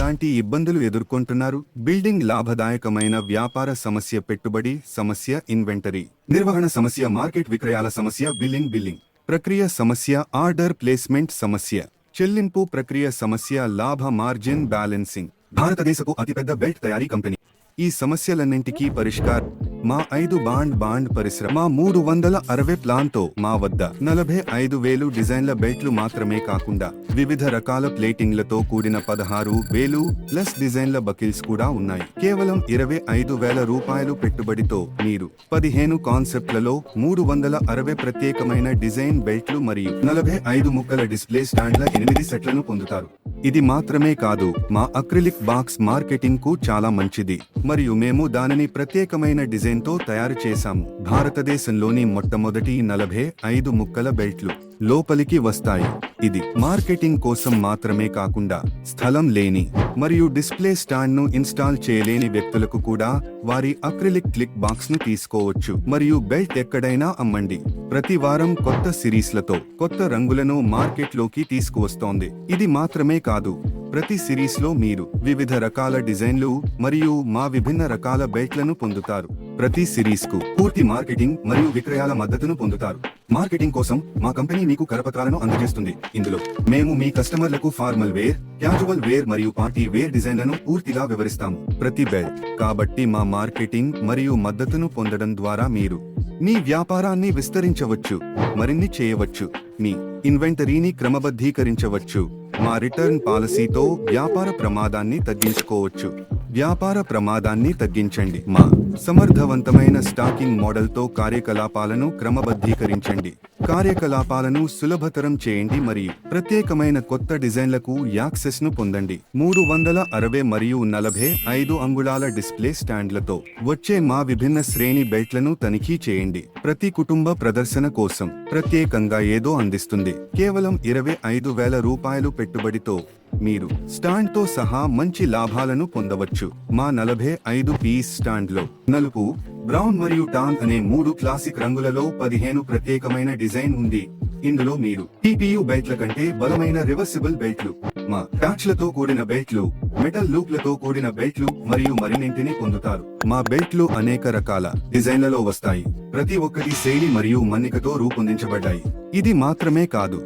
ఎలాంటి ఇబ్బందులు ఎదుర్కొంటున్నారు? బిల్డింగ్ లాభదాయకమైన వ్యాపార సమస్య, పెట్టుబడి సమస్య, ఇన్వెంటరీ నిర్వహణ సమస్య, మార్కెట్ విక్రయాల సమస్య, బిల్లింగ్ ప్రక్రియ సమస్య, ఆర్డర్ ప్లేస్మెంట్ సమస్య, చెల్లింపు ప్రక్రియ సమస్య, లాభ మార్జిన్ బ్యాలెన్సింగ్. భారతదేశపు అతిపెద్ద బెల్ట్ తయారీ కంపెనీ. ఈ సమస్యలన్నింటికీ పరిష్కారం మా 5 బాండ్ పరిశ్రమ. మా 360 ప్లాన్తో మా వద్ద 45,000 డిజైన్ల బెల్ట్లు మాత్రమే కాకుండా వివిధ రకాల ప్లేటింగ్లతో కూడిన 16,000 ప్లస్ డిజైన్ల బకిల్స్ కూడా ఉన్నాయి. కేవలం 25,000 రూపాయలు పెట్టుబడితో మీరు 15 కాన్సెప్ట్లలో 360 ప్రత్యేకమైన డిజైన్ బెల్ట్లు మరియు 45 ముక్కల డిస్ప్లే స్టాండ్ల 8 సెట్లను పొందుతారు. ఇది మాత్రమే కాదు, మా అక్రిలిక్ బాక్స్ మార్కెటింగ్ కు చాలా మంచిది మరియు మేము దానిని ప్రత్యేకమైన డిజైన్ తో తయారు చేశాము. భారతదేశంలోని మొట్టమొదటి 45 ముక్కల బెల్ట్లు లోపలికి వస్తాయి. ఇది మార్కెటింగ్ కోసం మాత్రమే కాకుండా స్థలం లేని మరియు డిస్ప్లే స్టాండ్ ను ఇన్స్టాల్ చేయలేని వ్యక్తులకు కూడా వారి అక్రిలిక్ క్లిక్ బాక్స్ ను తీసుకోవచ్చు మరియు బెల్ట్ ఎక్కడైనా అమ్మండి. ప్రతి వారం కొత్త సిరీస్లతో కొత్త రంగులను మార్కెట్లోకి తీసుకువస్తోంది. ఇది మాత్రమే కాదు, ప్రతి సిరీస్ లో మీరు వివిధ రకాల డిజైన్లు మరియు మా విభిన్న రకాల బెల్ట్లను పొందుతారు. ప్రతి సిరీస్ కు పూర్తి మార్కెటింగ్ మరియు విక్రయాల మద్దతును పొందుతారు. మార్కెటింగ్ కోసం మా కంపెనీ మీకు కరపత్రాలను అందజేస్తుంది. ఇందులో మేము మీ కస్టమర్లకు ఫార్మల్ వేర్, క్యాజువల్ వేర్ మరియు పార్టీ వేర్ డిజైన్లను పూర్తిగా వివరిస్తాము. ప్రతి బెల్ట్ కాబట్టి మా మార్కెటింగ్ మరియు మద్దతును పొందడం ద్వారా మీరు మీ వ్యాపారాన్ని విస్తరించవచ్చు, మరిన్ని చేయవచ్చు, మీ ఇన్వెంటరీని క్రమబద్ధీకరించవచ్చు. మా రిటర్న్ పాలసీతో వ్యాపార ప్రమాదాన్ని తగ్గించుకోవచ్చు. వ్యాపార ప్రమాదాన్ని తగ్గించండి. మా సమర్థవంతమైన స్టాకింగ్ మోడల్తో కార్యకలాపాలను క్రమబద్ధీకరించండి, కార్యకలాపాలను సులభతరం చేయండి మరియు ప్రత్యేకమైన కొత్త డిజైన్లకు యాక్సెస్ ను పొందండి. 360 మరియు 45 అంగుళాల డిస్ప్లే స్టాండ్లతో వచ్చే మా విభిన్న శ్రేణి బెల్ట్లను తనిఖీ చేయండి. ప్రతి కుటుంబ ప్రదర్శన కోసం ప్రత్యేకంగా ఏదో అందిస్తుంది. కేవలం 25,000 రూపాయలు పెట్టుబడితో మీరు స్టాండ్ తో సహా మంచి లాభాలను పొందవచ్చు. మా 45 పీస్ స్టాండ్ లో నలుపు, బ్రౌన్ మరియు టాన్ అనే 3 క్లాసిక్ రంగులలో 15 ప్రత్యేకమైన డిజైన్ ఉంది. ఇందులో మీరు TPU బెల్ట్ల కంటే బలమైన రివర్సిబుల్ బెల్ట్లు, మా ప్యాచ్లతో కూడిన బెల్ట్లు, మెటల్ లూప్లతో కూడిన బెల్ట్లు మరియు మరిన్నింటిని పొందుతారు. మా బెల్ట్లు అనేక రకాల డిజైన్లలో వస్తాయి. ప్రతి ఒక్కటి శైలి మరియు మన్నికతో రూపొందించబడ్డాయి. ఇది మాత్రమే కాదు,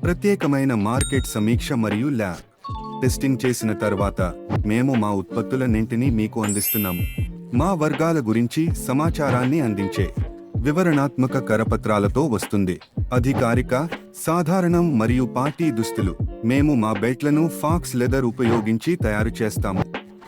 ప్రత్యేకమైన మార్కెట్ సమీక్ష మరియు ల్యాబ్ టెస్టింగ్ చేసిన తర్వాత మేము మా ఉత్పత్తులన్నింటినీ మీకు అందిస్తున్నాము. మా వర్గాల గురించి సమాచారాన్ని అందించే వివరణాత్మక కరపత్రాలతో వస్తుంది. అధికారిక, సాధారణం మరియు పార్టీ దుస్తులు. మేము మా బెల్ట్లను ఫాక్స్ లెదర్ ఉపయోగించి తయారు చేస్తాము.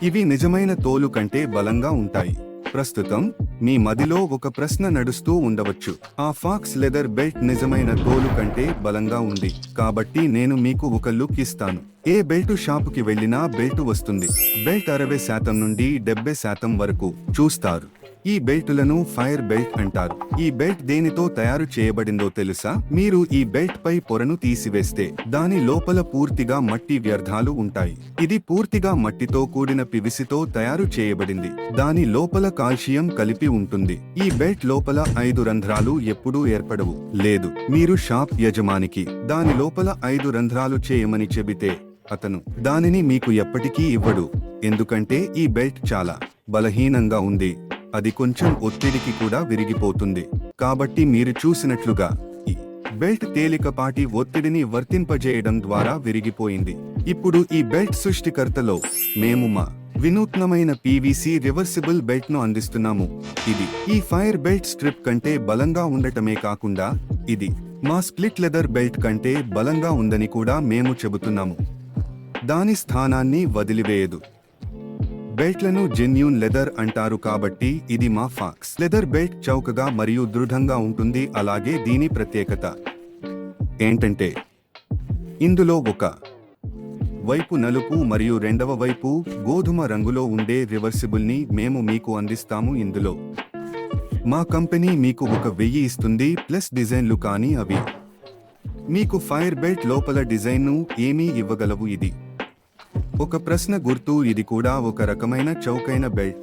ఇవి నిజమైన తోలు కంటే బలంగా ఉంటాయి. ప్రస్తుతం మీ మదిలో ఒక ప్రశ్న నడుస్తూ ఉండవచ్చు, ఆ ఫాక్స్ లెదర్ బెల్ట్ నిజమైన తోలు కంటే బలంగా ఉంది, కాబట్టి నేను మీకు ఒక లుక్ ఇస్తాను. ఏ బెల్ట్ షాపుకి వెళ్ళినా బెల్ట్ వస్తుంది. బెల్ట్ 60% నుండి 70% వరకు చూస్తారు. ఈ బెల్టులను ఫైర్ బెల్ట్ అంటారు. ఈ బెల్ట్ దేనితో తయారు చేయబడిందో తెలుసా? మీరు ఈ బెల్ట్ పై పొరను తీసివేస్తే దాని లోపల పూర్తిగా మట్టి వ్యర్థాలు ఉంటాయి. ఇది పూర్తిగా మట్టితో కూడిన పివిసితో తయారు చేయబడింది. దాని లోపల కాల్షియం కలిపి ఉంటుంది. ఈ బెల్ట్ లోపల 5 రంధ్రాలు ఎప్పుడూ ఏర్పడవు. లేదు, మీరు షాప్ యజమానికి దాని లోపల 5 రంధ్రాలు చేయమని చెబితే అతను దానిని మీకు ఎప్పటికీ ఇవ్వడు, ఎందుకంటే ఈ బెల్ట్ చాలా బలహీనంగా ఉంది. అది కొంచెం ఒత్తిడికి కూడా విరిగిపోతుంది. కాబట్టి మీరు చూసినట్లుగా ఈ బెల్ట్ తేలికపాటి ఒత్తిడిని వర్తింపజేయడం ద్వారా విరిగిపోయింది. ఇప్పుడు ఈ బెల్ట్ సృష్టికర్తలో మేము మా వినూత్నమైన PVC రివర్సిబుల్ బెల్ట్ ను అందిస్తున్నాము. ఇది ఈ ఫైర్ బెల్ట్ స్ట్రిప్ కంటే బలంగా ఉండటమే కాకుండా ఇది మా స్ప్లిట్ లెదర్ బెల్ట్ కంటే బలంగా ఉందని కూడా మేము చెబుతున్నాము. దాని స్థానాన్ని వదిలివేయదు. బెల్ట్లను జెన్యూన్ లెదర్ అంటారు కాబట్టి ఇది మా ఫాక్స్ లెదర్ బెల్ట్ చౌకగా మరియు దృఢంగా ఉంటుంది. అలాగే దీని ప్రత్యేకత ఏంటంటే ఇందులో ఒక వైపు నలుపు మరియు రెండవ వైపు గోధుమ రంగులో ఉండే రివర్సిబుల్ ని మేము మీకు అందిస్తాము. ఇందులో మా కంపెనీ మీకు 1000 ఇస్తుంది ప్లస్ డిజైన్లు, కానీ అవి మీకు ఫైర్ బెల్ట్ లోపల డిజైన్ను ఏమీ ఇవ్వగలవు. ఇది ఒక ప్రశ్న గుర్తు. ఇది కూడా ఒక రకమైన చౌకైన బెల్ట్.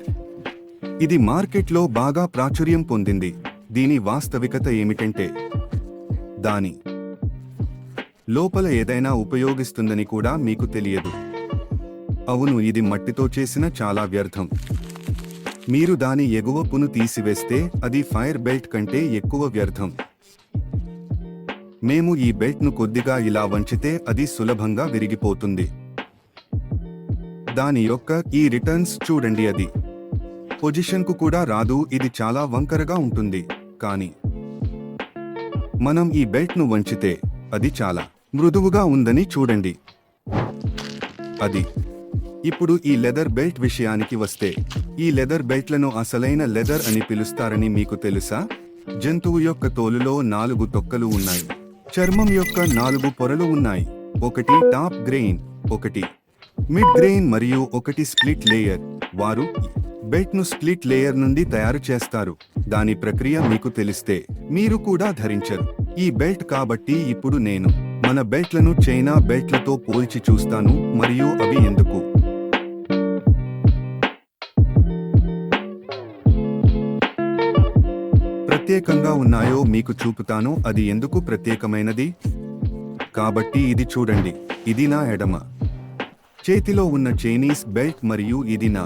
ఇది మార్కెట్లో బాగా ప్రాచుర్యం పొందింది. దీని వాస్తవికత ఏమిటంటే దాని లోపల ఏదైనా ఉపయోగిస్తుందని కూడా మీకు తెలియదు. అవును, ఇది మట్టితో చేసిన చాలా వ్యర్థం. మీరు దాని ఎగువ పును తీసివేస్తే అది ఫైర్ బెల్ట్ కంటే ఎక్కువ వ్యర్థం. మేము ఈ బెల్ట్ను కొద్దిగా ఇలా వంచితే అది సులభంగా విరిగిపోతుంది. దాని యొక్క ఈ రిటర్న్స్ చూడండి, అది పొజిషన్కు కూడా రాదు. ఇది చాలా వంకరగా ఉంటుంది. కానీ మనం ఈ బెల్ట్ను వంచితే అది చాలా మృదువుగా ఉందని చూడండి. అది ఇప్పుడు ఈ లెదర్ బెల్ట్ విషయానికి వస్తే, ఈ లెదర్ బెల్ట్లను అసలైన లెదర్ అని పిలుస్తారని మీకు తెలుసా? జంతువు యొక్క తోలులో 4 తొక్కలు ఉన్నాయి. చర్మం యొక్క 4 పొరలు ఉన్నాయి. ఒకటి టాప్ గ్రెయిన్, ఒకటి మిడ్ గ్రెయిన్ మరియు ఒకటి స్ప్లిట్ లేయర్. వారు బెల్ట్ను స్ప్లిట్ లేయర్ నుండి తయారు చేస్తారు. దాని ప్రక్రియ మీకు తెలిస్తే మీరు కూడా ధరించరు ఈ బెల్ట్. కాబట్టి ఇప్పుడు నేను మన బెల్ట్లను చైనా బెల్ట్లతో పోల్చి చూస్తాను మరియు అవి ఎందుకు ప్రత్యేకంగా ఉన్నాయో మీకు చూపుతాను. అది ఎందుకు ప్రత్యేకమైనది. కాబట్టి ఇది చూడండి, ఇది నా ఎడమ చేతిలో ఉన్న చైనీస్ బెల్ట్ మరియు ఇది నా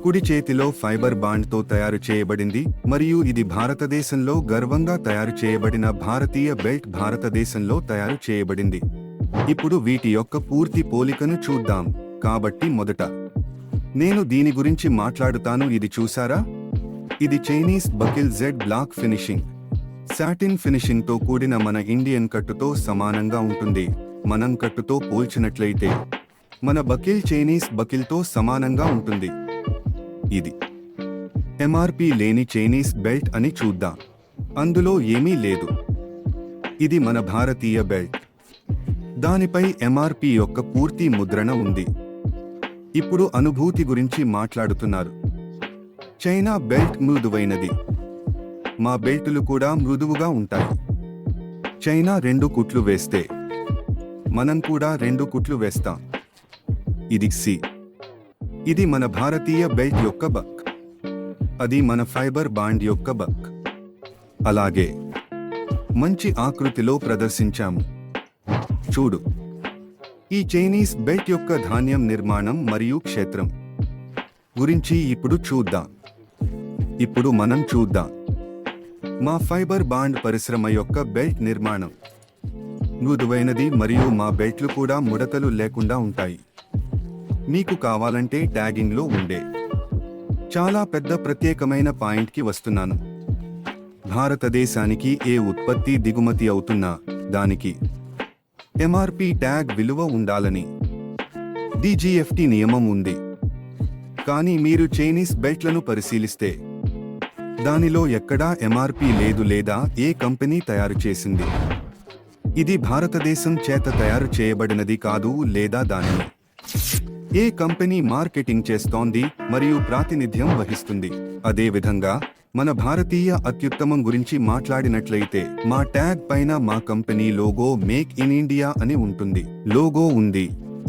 కుడి చేతిలో ఫైబర్ బాండ్తో తయారు చేయబడింది మరియు ఇది భారతదేశంలో గర్వంగా తయారు చేయబడిన భారతీయ బెల్ట్. భారతదేశంలో తయారు చేయబడింది. ఇప్పుడు వీటి యొక్క పూర్తి పోలికను చూద్దాం. కాబట్టి మొదట నేను దీని గురించి మాట్లాడుతాను. ఇది చూసారా? ఇది Chinese buckle Z black finishing, satin finishing తో కూడిన మన ఇండియన్ కట్టుతో సమానంగా ఉంటుంది. మనం కట్టుతో పోల్చినట్లయితే మన బకిల్ చైనీస్ బకిల్తో సమానంగా ఉంటుంది. ఇది ఎంఆర్పి లేని చైనీస్ బెల్ట్ అని చూద్దాం. అందులో ఏమీ లేదు. ఇది మన భారతీయ బెల్ట్. దానిపై ఎంఆర్పి యొక్క పూర్తి ముద్రణ ఉంది. ఇప్పుడు అనుభూతి గురించి మాట్లాడుతున్నారు. చైనా బెల్ట్ మృదువైనది. మా బెల్టులు కూడా మృదువుగా ఉంటాయి. చైనా 2 కుట్లు వేస్తే మనం కూడా 2 కుట్లు వేస్తాం. ఇది సి. ఇది మన భారతీయ బెల్ట్ యొక్క బక్. అది మన ఫైబర్ బాండ్ యొక్క బక్. అలాగే మంచి ఆకృతిలో ప్రదర్శించాము. చూడు, ఈ చైనీస్ బెల్ట్ యొక్క ధాన్యం నిర్మాణం మరియు క్షేత్రం గురించి ఇప్పుడు చూద్దాం. ఇప్పుడు మనం చూద్దాం మా ఫైబర్ బాండ్ పరిశ్రమ యొక్క బెల్ట్ నిర్మాణం. మృదువైనది మరియు మా బెల్ట్లు కూడా ముడతలు లేకుండా ఉంటాయి. మీకు కావాలంటే ట్యాగింగ్లో ఉండే చాలా పెద్ద ప్రత్యేకమైన పాయింట్కి వస్తున్నాను. భారతదేశానికి ఏ ఉత్పత్తి దిగుమతి అవుతున్నా దానికి ఎంఆర్పి ట్యాగ్ విలువ ఉండాలని డిజిఎఫ్టి నియమం ఉంది. కానీ మీరు చైనీస్ బెల్ట్లను పరిశీలిస్తే దానిలో ఎక్కడా ఎంఆర్పి లేదు లేదా ఏ కంపెనీ తయారు చేసింది. ఇది భారతదేశం చేత తయారు చేయబడినది కాదు లేదా దానిని ఏ కంపెనీ మార్కెటింగ్ చేస్తోంది మరియు ప్రాతినిధ్యం వహిస్తుంది. అదేవిధంగా మన భారతీయ అత్యుత్తమం గురించి మాట్లాడినట్లయితే మా ట్యాగ్ పైన మా company logo make in India అని ఉంటుంది. లోగో ఉంది.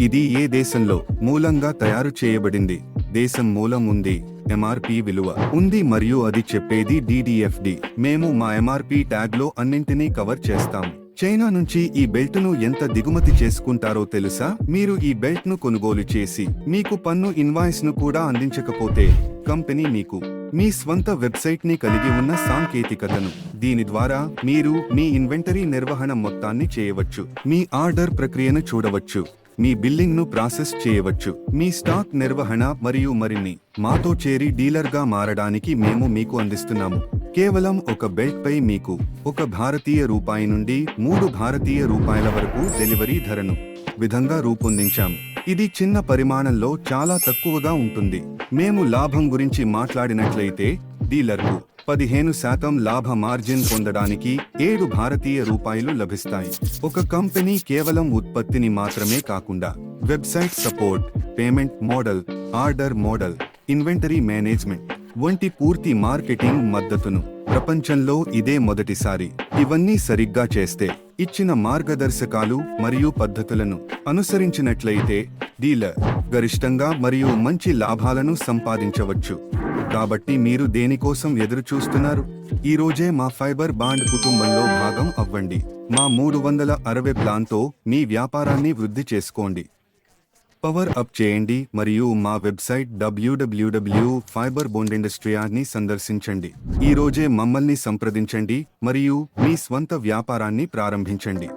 ఇది ఏ దేశంలో మూలంగా తయారు చేయబడింది, దేశం మూలం ఉంది, ఎంఆర్పి విలువ ఉంది మరియు అది చెప్పేది డిడిఎఫ్డి. మేము మా ఎంఆర్పి ట్యాగ్లో అన్నింటినీ కవర్ చేస్తాం. చైనా నుంచి ఈ బెల్ట్ను ఎంత దిగుమతి చేసుకుంటారో తెలుసా? మీరు ఈ బెల్ట్ను కొనుగోలు చేసి మీకు పన్ను ఇన్వాయిస్ను కూడా అందించకపోతే కంపెనీ మీకు మీ స్వంత వెబ్సైట్ని కలిగి ఉన్న సాంకేతికతను, దీని ద్వారా మీరు మీ ఇన్వెంటరీ నిర్వహణ మొత్తాన్ని చేయవచ్చు, మీ ఆర్డర్ ప్రక్రియను చూడవచ్చు, మీ బిల్లింగ్ను ప్రాసెస్ చేయవచ్చు, మీ స్టాక్ నిర్వహణ మరియు మరిన్ని. మాతో చేరి డీలర్గా మారడానికి మేము మీకు అందిస్తున్నాము. కేవలం ఒక బెల్ట్ పై మీకు ₹1 నుండి ₹3 వరకు డెలివరీ ధరను విధంగా రూపొందించాం. ఇది చిన్న పరిమాణంలో చాలా తక్కువగా ఉంటుంది. మేము లాభం గురించి మాట్లాడినట్లయితే డీలర్కు 15% లాభ మార్జిన్ పొందడానికి ₹7 లభిస్తాయి. ఒక కంపెనీ కేవలం ఉత్పత్తిని మాత్రమే కాకుండా website support, payment model, order model, inventory management వంటి పూర్తి మార్కెటింగ్ మద్దతును ప్రపంచంలో ఇదే మొదటిసారి. ఇవన్నీ సరిగ్గా చేస్తే, ఇచ్చిన మార్గదర్శకాలు మరియు పద్ధతులను అనుసరించినట్లయితే డీలర్ గరిష్టంగా మరియు మంచి లాభాలను సంపాదించవచ్చు. కాబట్టి మీరు దేనికోసం ఎదురు చూస్తున్నారు? ఈ రోజే మా ఫైబర్ బాండ్ కుటుంబంలో భాగం అవ్వండి. మా 360 ప్లాన్తో మీ వ్యాపారాన్ని వృద్ధి చేసుకోండి. పవర్ అప్ చేయండి మరియు మా వెబ్సైట్ www.fiberbondindustria.ని సందర్శించండి. ఈ రోజే మమ్మల్ని సంప్రదించండి మరియు మీ స్వంత వ్యాపారాన్ని ప్రారంభించండి.